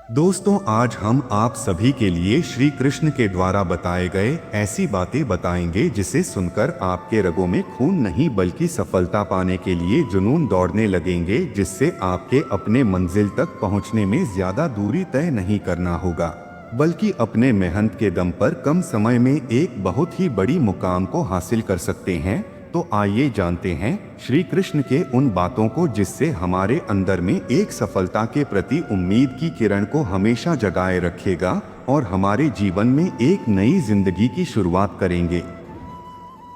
दोस्तों, आज हम आप सभी के लिए श्री कृष्ण के द्वारा बताए गए ऐसी बातें बताएंगे जिसे सुनकर आपके रगों में खून नहीं बल्कि सफलता पाने के लिए जुनून दौड़ने लगेंगे, जिससे आपके अपने मंजिल तक पहुंचने में ज्यादा दूरी तय नहीं करना होगा बल्कि अपने मेहनत के दम पर कम समय में एक बहुत ही बड़ी मुकाम को हासिल कर सकते हैं। तो आइए जानते हैं श्री कृष्ण के उन बातों को जिससे हमारे अंदर में एक सफलता के प्रति उम्मीद की किरण को हमेशा जगाए रखेगा और हमारे जीवन में एक नई जिंदगी की शुरुआत करेंगे।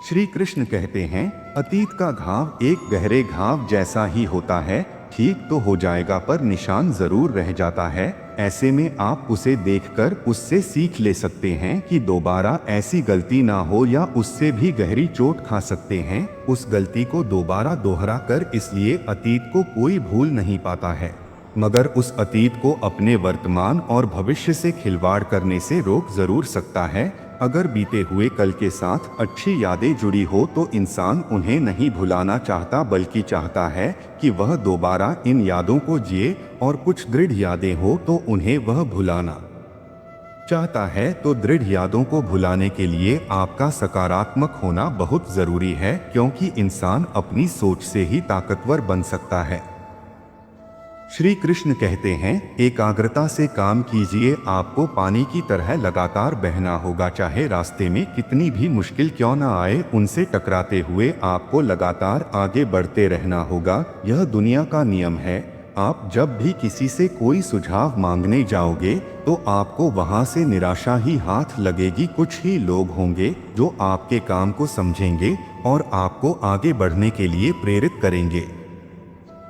श्री कृष्ण कहते हैं, अतीत का घाव एक गहरे घाव जैसा ही होता है, ठीक तो हो जाएगा पर निशान जरूर रह जाता है। ऐसे में आप उसे देखकर उससे सीख ले सकते हैं कि दोबारा ऐसी गलती ना हो या उससे भी गहरी चोट खा सकते हैं। उस गलती को दोबारा दोहरा कर, इसलिए अतीत को कोई भूल नहीं पाता है, मगर उस अतीत को अपने वर्तमान और भविष्य से खिलवाड़ करने से रोक जरूर सकता है। अगर बीते हुए कल के साथ अच्छी यादें जुड़ी हो तो इंसान उन्हें नहीं भुलाना चाहता बल्कि चाहता है कि वह दोबारा इन यादों को जिए, और कुछ दृढ़ यादें हो तो उन्हें वह भुलाना चाहता है। तो दृढ़ यादों को भुलाने के लिए आपका सकारात्मक होना बहुत जरूरी है, क्योंकि इंसान अपनी सोच से ही ताकतवर बन सकता है। श्री कृष्ण कहते हैं, एकाग्रता से काम कीजिए, आपको पानी की तरह लगातार बहना होगा, चाहे रास्ते में कितनी भी मुश्किल क्यों न आए, उनसे टकराते हुए आपको लगातार आगे बढ़ते रहना होगा। यह दुनिया का नियम है। आप जब भी किसी से कोई सुझाव मांगने जाओगे तो आपको वहां से निराशा ही हाथ लगेगी। कुछ ही लोग होंगे जो आपके काम को समझेंगे और आपको आगे बढ़ने के लिए प्रेरित करेंगे।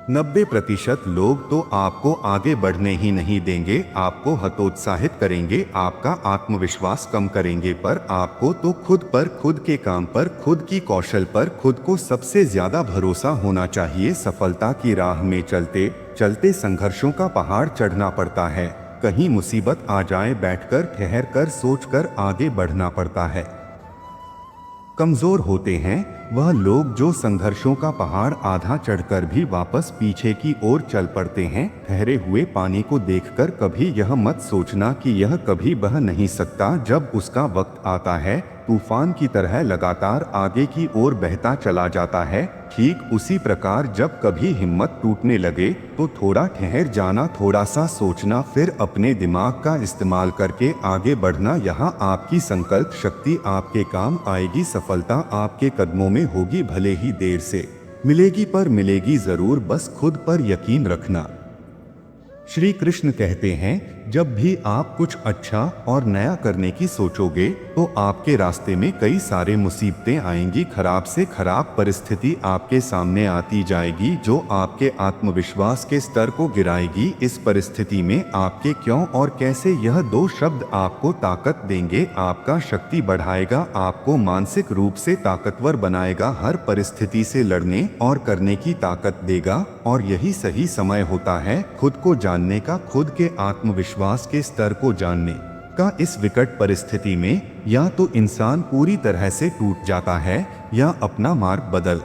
90% लोग तो आपको आगे बढ़ने ही नहीं देंगे, आपको हतोत्साहित करेंगे, आपका आत्मविश्वास कम करेंगे। पर आपको तो खुद पर, खुद के काम पर, खुद की कौशल पर, खुद को सबसे ज्यादा भरोसा होना चाहिए। सफलता की राह में चलते चलते संघर्षों का पहाड़ चढ़ना पड़ता है। कहीं मुसीबत आ जाए, बैठकर ठहर कर सोच कर आगे बढ़ना पड़ता है। कमजोर होते हैं वह लोग जो संघर्षों का पहाड़ आधा चढ़कर भी वापस पीछे की ओर चल पड़ते हैं। ठहरे हुए पानी को देखकर कभी यह मत सोचना कि यह कभी बह नहीं सकता। जब उसका वक्त आता है, तूफान की तरह लगातार आगे की ओर बहता चला जाता है। ठीक उसी प्रकार जब कभी हिम्मत टूटने लगे तो थोड़ा ठहर जाना, थोड़ा सा सोचना, फिर अपने दिमाग का इस्तेमाल करके आगे बढ़ना। यहाँ आपकी संकल्प शक्ति आपके काम आएगी। सफलता आपके कदमों में होगी, भले ही देर से मिलेगी पर मिलेगी जरूर, बस खुद पर यकीन रखना। श्री कृष्ण कहते हैं, जब भी आप कुछ अच्छा और नया करने की सोचोगे तो आपके रास्ते में कई सारे मुसीबतें आएंगी। खराब से खराब परिस्थिति आपके सामने आती जाएगी जो आपके आत्मविश्वास के स्तर को गिराएगी। इस परिस्थिति में आपके क्यों और कैसे, यह दो शब्द आपको ताकत देंगे, आपका शक्ति बढ़ाएगा, आपको मानसिक रूप से ताकतवर बनाएगा, हर परिस्थिति से लड़ने और करने की ताकत देगा। और यही सही समय होता है खुद को जानने का, खुद के आत्मविश्वास के स्तर को जानने का। इस विकट परिस्थिति में या तो इंसान पूरी तरह से टूट जाता है या अपना मार्ग बदल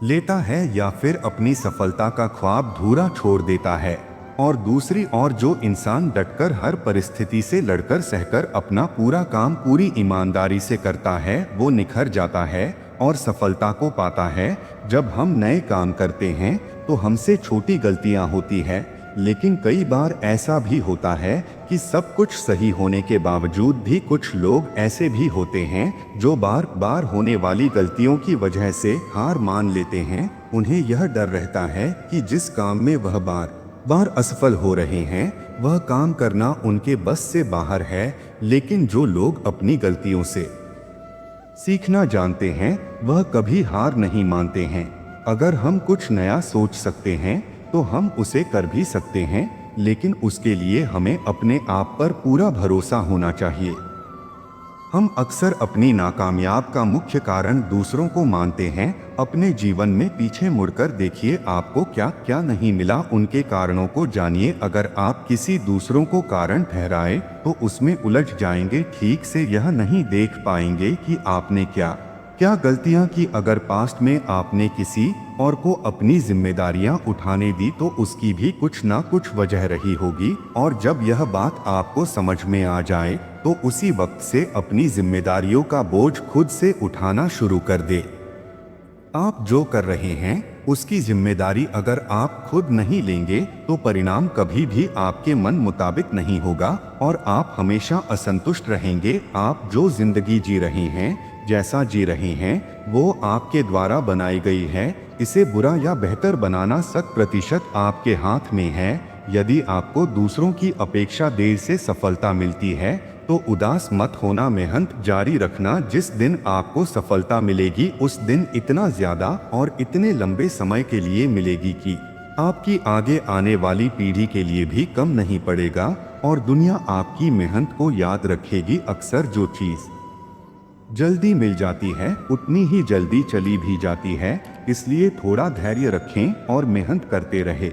लेता है, या फिर अपनी सफलता का ख्वाब धूरा छोड़ देता है। और दूसरी ओर जो इंसान डटकर हर परिस्थिति से लड़कर सहकर अपना पूरा काम पूरी ईमानदारी से करता है, वो निखर जाता है और सफलता को पाता है। जब हम नए काम करते हैं तो हमसे छोटी गलतियां होती है, लेकिन कई बार ऐसा भी होता है कि सब कुछ सही होने के बावजूद भी कुछ लोग ऐसे भी होते हैं जो बार बार होने वाली गलतियों की वजह से हार मान लेते हैं। उन्हें यह डर रहता है कि जिस काम में वह बार बार असफल हो रहे हैं वह काम करना उनके बस से बाहर है। लेकिन जो लोग अपनी गलतियों से सीखना जानते हैं वह कभी हार नहीं मानते हैं। अगर हम कुछ नया सोच सकते हैं तो हम उसे कर भी सकते हैं, लेकिन उसके लिए हमें अपने आप पर पूरा भरोसा होना चाहिए। हम अक्सर अपनी नाकामयाब का मुख्य कारण दूसरों को मानते हैं। अपने जीवन में पीछे मुड़कर देखिए, आपको क्या क्या नहीं मिला, उनके कारणों को जानिए। अगर आप किसी दूसरों को कारण ठहराए तो उसमें उलझ जाएंगे, ठीक से यह नहीं देख पाएंगे कि आपने क्या क्या गलतियां की अगर पास्ट में आपने किसी और को अपनी जिम्मेदारियां उठाने दी तो उसकी भी कुछ ना कुछ वजह रही होगी, और जब यह बात आपको समझ में आ जाए तो उसी वक्त से अपनी जिम्मेदारियों का बोझ खुद से उठाना शुरू कर दे। आप जो कर रहे हैं उसकी जिम्मेदारी अगर आप खुद नहीं लेंगे तो परिणाम कभी भी आपके मन मुताबिक नहीं होगा और आप हमेशा असंतुष्ट रहेंगे। आप जो जिंदगी जी रहे हैं, जैसा जी रहे हैं, वो आपके द्वारा बनाई गई है। इसे बुरा या बेहतर बनाना 100% आपके हाथ में है। यदि आपको दूसरों की अपेक्षा देर से सफलता मिलती है तो उदास मत होना, मेहनत जारी रखना। जिस दिन आपको सफलता मिलेगी उस दिन इतना ज्यादा और इतने लंबे समय के लिए मिलेगी कि आपकी आगे आने वाली पीढ़ी के लिए भी कम नहीं पड़ेगा और दुनिया आपकी मेहनत को याद रखेगी। अक्सर जो चीज जल्दी मिल जाती है उतनी ही जल्दी चली भी जाती है, इसलिए थोड़ा धैर्य रखें और मेहनत करते रहे।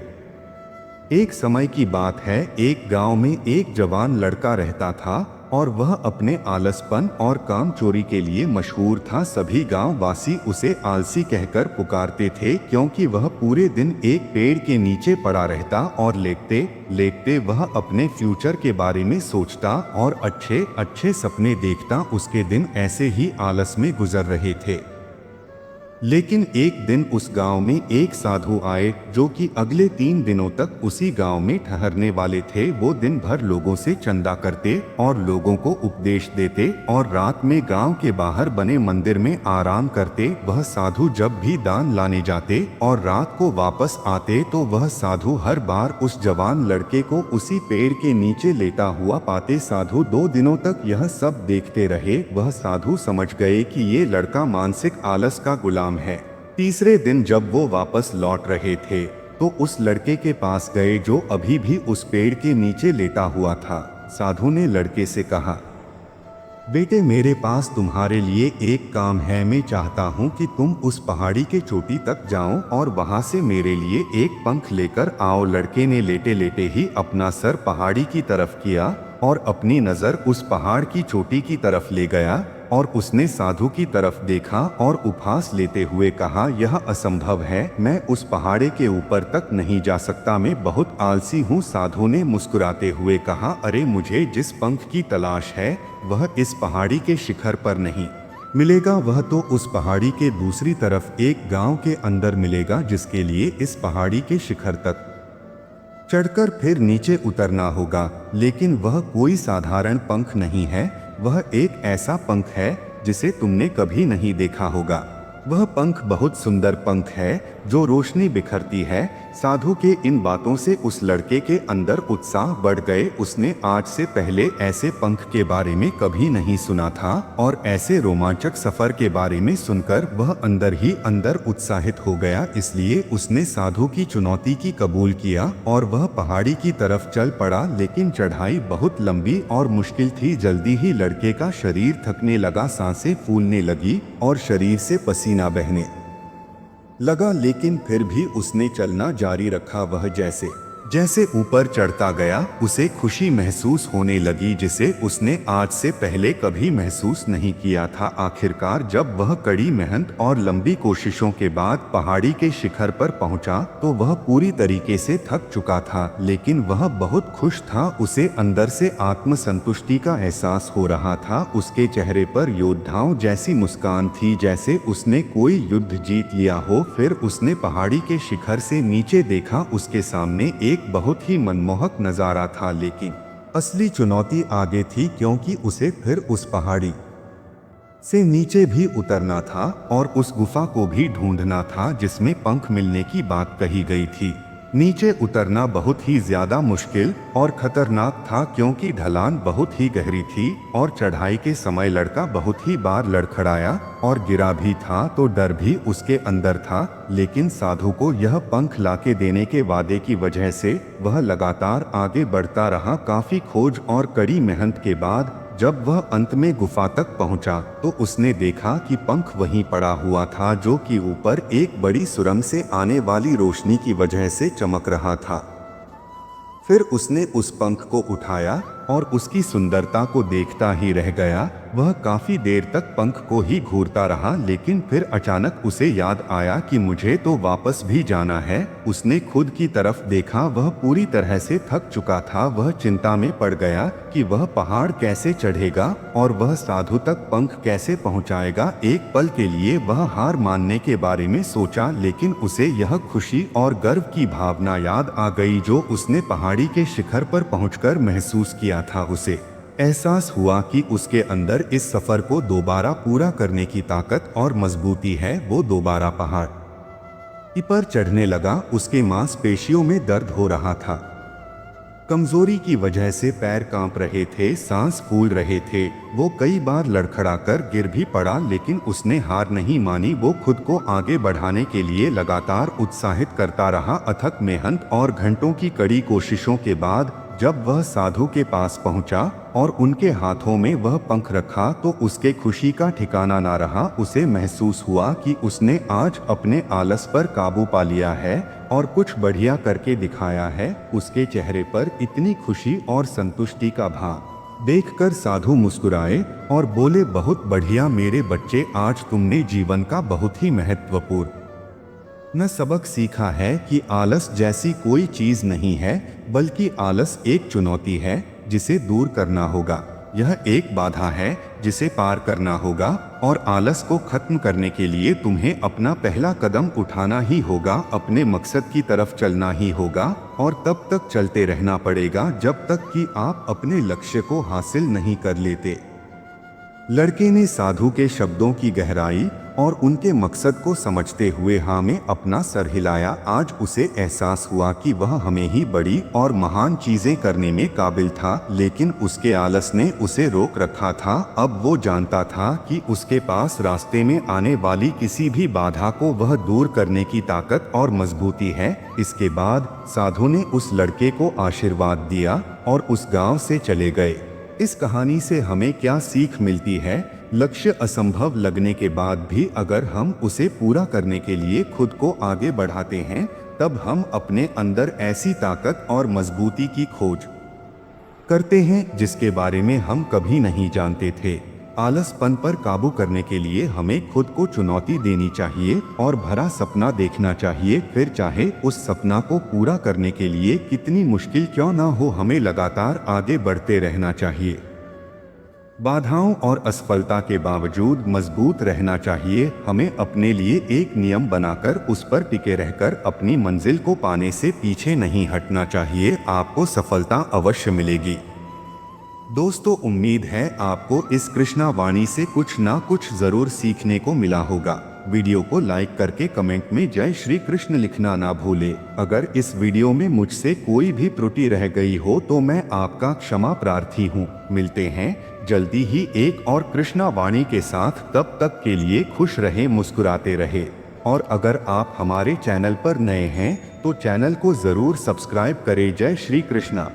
एक समय की बात है, एक गांव में एक जवान लड़का रहता था और वह अपने आलसपन और काम चोरी के लिए मशहूर था। सभी गांव वासी उसे आलसी कहकर पुकारते थे क्योंकि वह पूरे दिन एक पेड़ के नीचे पड़ा रहता और लेटते लेटते वह अपने फ्यूचर के बारे में सोचता और अच्छे अच्छे सपने देखता। उसके दिन ऐसे ही आलस में गुजर रहे थे। लेकिन एक दिन उस गांव में एक साधु आए जो कि अगले 3 दिनों तक उसी गांव में ठहरने वाले थे। वो दिन भर लोगों से चंदा करते और लोगों को उपदेश देते और रात में गांव के बाहर बने मंदिर में आराम करते। वह साधु जब भी दान लाने जाते और रात को वापस आते तो वह साधु हर बार उस जवान लड़के को उसी पेड़ के नीचे लेटा हुआ पाते। साधु 2 दिनों तक यह सब देखते रहे। वह साधु समझ गए कि ये लड़का मानसिक आलस का गुलाम है। तीसरे दिन जब वो वापस लौट रहे थे तो उस लड़के के पास गए जो अभी भी उस पेड़ के नीचे लेटा हुआ था। साधु ने लड़के से कहा, बेटे मेरे पास तुम्हारे लिए एक काम है। मैं चाहता हूँ कि तुम उस पहाड़ी के चोटी तक जाओ और वहाँ से मेरे लिए एक पंख लेकर आओ। लड़के ने लेटे लेटे ही अपना सर पहाड़ी की तरफ किया और अपनी नज़र उस पहाड़ की चोटी की तरफ ले गया और उसने साधु की तरफ देखा और उपहास लेते हुए कहा, यह असंभव है, मैं उस पहाड़े के ऊपर तक नहीं जा सकता, मैं बहुत आलसी हूँ। साधु ने मुस्कुराते हुए कहा, अरे मुझे जिस पंख की तलाश है वह इस पहाड़ी के शिखर पर नहीं मिलेगा, वह तो उस पहाड़ी के दूसरी तरफ एक गांव के अंदर मिलेगा, जिसके लिए इस पहाड़ी के शिखर तक चढ़कर फिर नीचे उतरना होगा। लेकिन वह कोई साधारण पंख नहीं है, वह एक ऐसा पंख है जिसे तुमने कभी नहीं देखा होगा। वह पंख बहुत सुंदर पंख है जो रोशनी बिखरती है। साधु के इन बातों से उस लड़के के अंदर उत्साह बढ़ गए। उसने आज से पहले ऐसे पंख के बारे में कभी नहीं सुना था और ऐसे रोमांचक सफर के बारे में सुनकर वह अंदर ही अंदर उत्साहित हो गया। इसलिए उसने साधु की चुनौती की कबूल किया और वह पहाड़ी की तरफ चल पड़ा। लेकिन चढ़ाई बहुत लंबी और मुश्किल थी। जल्दी ही लड़के का शरीर थकने लगा, सांसें फूलने लगी और शरीर से पसीना बहने लगा, लेकिन फिर भी उसने चलना जारी रखा। वह जैसे जैसे ऊपर चढ़ता गया उसे खुशी महसूस होने लगी जिसे उसने आज से पहले कभी महसूस नहीं किया था। आखिरकार जब वह कड़ी मेहनत और लंबी कोशिशों के बाद पहाड़ी के शिखर पर पहुंचा तो वह पूरी तरीके से थक चुका था, लेकिन वह बहुत खुश था। उसे अंदर से आत्मसंतुष्टि का एहसास हो रहा था। उसके चेहरे पर योद्धाओं जैसी मुस्कान थी, जैसे उसने कोई युद्ध जीत लिया हो। फिर उसने पहाड़ी के शिखर से नीचे देखा। उसके सामने एक बहुत ही मनमोहक नजारा था, लेकिन असली चुनौती आगे थी, क्योंकि उसे फिर उस पहाड़ी से नीचे भी उतरना था और उस गुफा को भी ढूंढना था जिसमें पंख मिलने की बात कही गई थी। नीचे उतरना बहुत ही ज्यादा मुश्किल और खतरनाक था, क्योंकि ढलान बहुत ही गहरी थी और चढ़ाई के समय लड़का बहुत ही बार लड़खड़ाया और गिरा भी था, तो डर भी उसके अंदर था। लेकिन साधु को यह पंख लाके देने के वादे की वजह से वह लगातार आगे बढ़ता रहा। काफी खोज और कड़ी मेहनत के बाद जब वह अंत में गुफा तक पहुंचा तो उसने देखा कि पंख वहीं पड़ा हुआ था, जो कि ऊपर एक बड़ी सुरंग से आने वाली रोशनी की वजह से चमक रहा था। फिर उसने उस पंख को उठाया और उसकी सुंदरता को देखता ही रह गया। वह काफी देर तक पंख को ही घूरता रहा, लेकिन फिर अचानक उसे याद आया कि मुझे तो वापस भी जाना है। उसने खुद की तरफ देखा, वह पूरी तरह से थक चुका था। वह चिंता में पड़ गया कि वह पहाड़ कैसे चढ़ेगा और वह साधु तक पंख कैसे पहुंचाएगा। एक पल के लिए वह हार मानने के बारे में सोचा, लेकिन उसे यह खुशी और गर्व की भावना याद आ गई जो उसने पहाड़ी के शिखर पर पहुंचकर महसूस किया था। उसे एहसास हुआ कि उसके अंदर इस सफर को दोबारा पूरा करने की ताकत और मजबूती है। वो दोबारा पहाड़ पर चढ़ने लगा। उसके मांसपेशियों में दर्द हो रहा था, कमजोरी की वजह से पैर कांप रहे थे, सांस फूल रहे थे। वो कई बार लड़खड़ाकर गिर भी पड़ा, लेकिन उसने हार नहीं मानी। वो खुद को आगे बढ़ाने के लिए लगातार उत्साहित करता रहा। अथक मेहनत और घंटों की कड़ी कोशिशों के बाद जब वह साधु के पास पहुंचा और उनके हाथों में वह पंख रखा तो उसके खुशी का ठिकाना ना रहा। उसे महसूस हुआ कि उसने आज अपने आलस पर काबू पा लिया है और कुछ बढ़िया करके दिखाया है। उसके चेहरे पर इतनी खुशी और संतुष्टि का भाव देखकर साधु मुस्कुराए और बोले, बहुत बढ़िया मेरे बच्चे, आज तुमने जीवन का बहुत ही महत्वपूर्ण सबक सीखा है कि आलस जैसी कोई चीज नहीं है, बल्कि आलस एक चुनौती है जिसे दूर करना होगा। यह एक बाधा है जिसे पार करना होगा और आलस को खत्म करने के लिए तुम्हें अपना पहला कदम उठाना ही होगा, अपने मकसद की तरफ चलना ही होगा और तब तक चलते रहना पड़ेगा जब तक कि आप अपने लक्ष्य को हासिल नहीं कर लेते। लड़के ने साधु के शब्दों की गहराई और उनके मकसद को समझते हुए हाँ में अपना सर हिलाया। आज उसे एहसास हुआ कि वह हमें ही बड़ी और महान चीजें करने में काबिल था, लेकिन उसके आलस ने उसे रोक रखा था। अब वो जानता था कि उसके पास रास्ते में आने वाली किसी भी बाधा को वह दूर करने की ताकत और मजबूती है। इसके बाद साधु ने उस लड़के को आशीर्वाद दिया और उस गांव से चले गए। इस कहानी से हमें क्या सीख मिलती है? लक्ष्य असंभव लगने के बाद भी अगर हम उसे पूरा करने के लिए खुद को आगे बढ़ाते हैं, तब हम अपने अंदर ऐसी ताकत और मजबूती की खोज करते हैं जिसके बारे में हम कभी नहीं जानते थे। आलसपन पर काबू करने के लिए हमें खुद को चुनौती देनी चाहिए और भरा सपना देखना चाहिए। फिर चाहे उस सपना को पूरा करने के लिए कितनी मुश्किल क्यों ना हो, हमें लगातार आगे बढ़ते रहना चाहिए। बाधाओं और असफलता के बावजूद मजबूत रहना चाहिए। हमें अपने लिए एक नियम बनाकर उस पर टिके रहकर अपनी मंजिल को पाने से पीछे नहीं हटना चाहिए। आपको सफलता अवश्य मिलेगी। दोस्तों, उम्मीद है आपको इस कृष्णा वाणी से कुछ ना कुछ जरूर सीखने को मिला होगा। वीडियो को लाइक करके कमेंट में जय श्री कृष्ण लिखना ना भूले। अगर इस वीडियो में मुझसे कोई भी त्रुटि रह गई हो तो मैं आपका क्षमा प्रार्थी हूँ। मिलते हैं जल्दी ही एक और कृष्णा वाणी के साथ। तब तक के लिए खुश रहे, मुस्कुराते रहे। और अगर आप हमारे चैनल पर नए हैं तो चैनल को जरूर सब्सक्राइब करें। जय श्री कृष्णा।